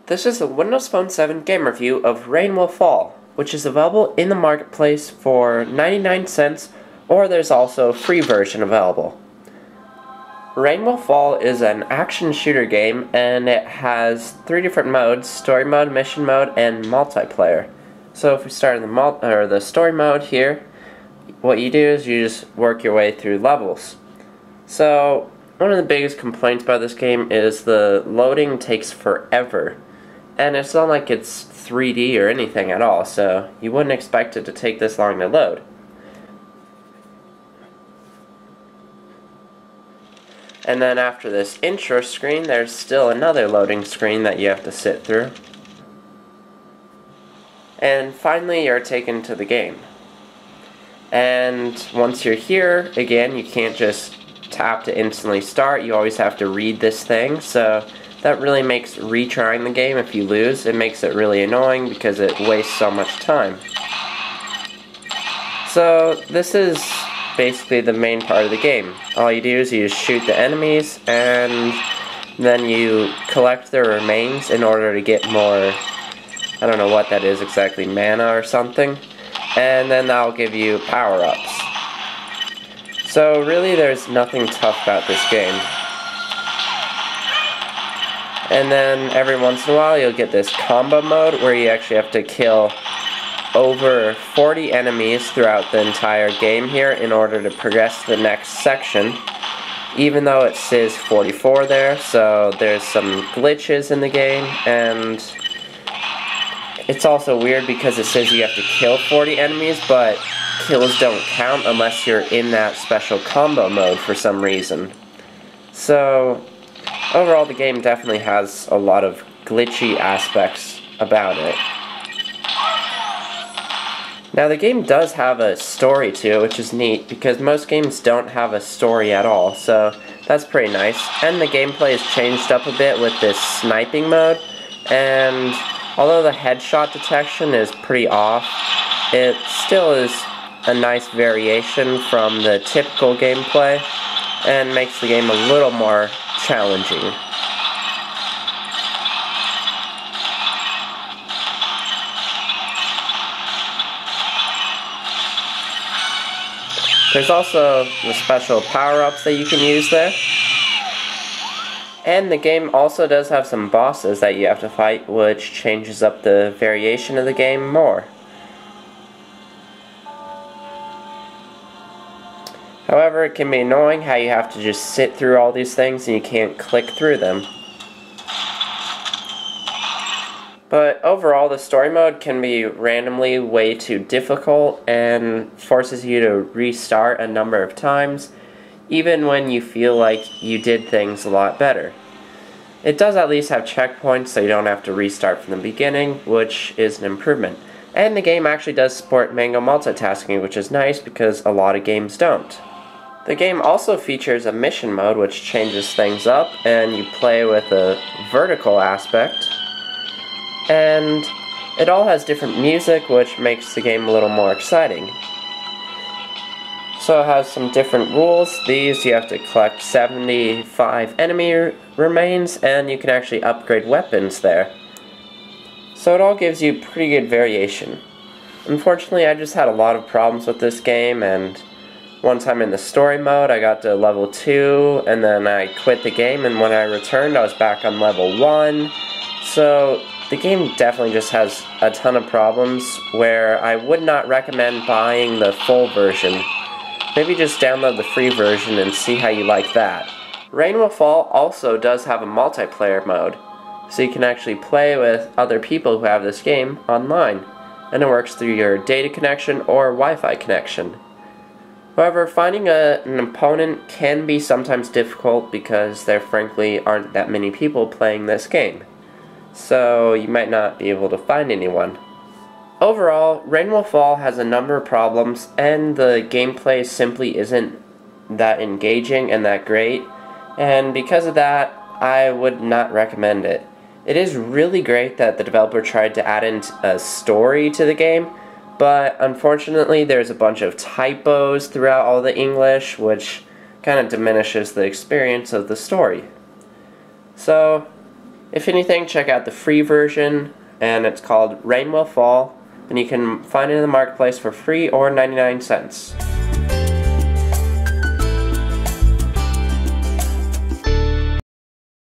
This is a Windows Phone 7 game review of Rain Will Fall, which is available in the marketplace for 99 cents, or there's also a free version available. Rain Will Fall is an action shooter game, and it has 3 different modes: story mode, mission mode, and multiplayer. So if we start in the story mode here, what you do is you just work your way through levels. So one of the biggest complaints about this game is the loading takes forever. And it's not like it's 3D or anything at all, so you wouldn't expect it to take this long to load. And then after this intro screen, there's still another loading screen that you have to sit through. And finally, you're taken to the game. And once you're here, again, you can't just tap to instantly start. You always have to read this thing, so that really makes retrying the game, if you lose, it makes it really annoying because it wastes so much time. So this is basically the main part of the game. All you do is you just shoot the enemies, and then you collect their remains in order to get more, I don't know what that is exactly, mana or something, and then that'll give you power-ups. So really there's nothing tough about this game. And then every once in a while you'll get this combo mode where you actually have to kill over 40 enemies throughout the entire game here in order to progress to the next section, even though it says 44 there, so there's some glitches in the game, and it's also weird because it says you have to kill 40 enemies, but kills don't count unless you're in that special combo mode for some reason. So overall, the game definitely has a lot of glitchy aspects about it. Now, the game does have a story to it, which is neat, because most games don't have a story at all, so that's pretty nice. And the gameplay is changed up a bit with this sniping mode, and although the headshot detection is pretty off, it still is a nice variation from the typical gameplay, and makes the game a little more challenging. There's also the special power-ups that you can use there. And the game also does have some bosses that you have to fight, which changes up the variation of the game more. However, it can be annoying how you have to just sit through all these things and you can't click through them. But overall, the story mode can be randomly way too difficult and forces you to restart a number of times, even when you feel like you did things a lot better. It does at least have checkpoints so you don't have to restart from the beginning, which is an improvement. And the game actually does support manual multitasking, which is nice because a lot of games don't. The game also features a mission mode, which changes things up, and you play with a vertical aspect. And it all has different music, which makes the game a little more exciting. So it has some different rules. These, you have to collect 75 enemy remains, and you can actually upgrade weapons there. So it all gives you pretty good variation. Unfortunately, I just had a lot of problems with this game, and one time in the story mode I got to level 2, and then I quit the game, and when I returned I was back on level 1. So the game definitely just has a ton of problems where I would not recommend buying the full version. Maybe just download the free version and see how you like that. Rain Will Fall also does have a multiplayer mode, so you can actually play with other people who have this game online, and it works through your data connection or Wi-Fi connection. However, finding an opponent can be sometimes difficult because there frankly aren't that many people playing this game, so you might not be able to find anyone. Overall, Rain Will Fall has a number of problems, and the gameplay simply isn't that engaging and that great, and because of that, I would not recommend it. It is really great that the developer tried to add in a story to the game, but unfortunately there's a bunch of typos throughout all the English, which kind of diminishes the experience of the story. So If anything, check out the free version, and it's called Rain Will Fall, and you can find it in the marketplace for free or 99 cents.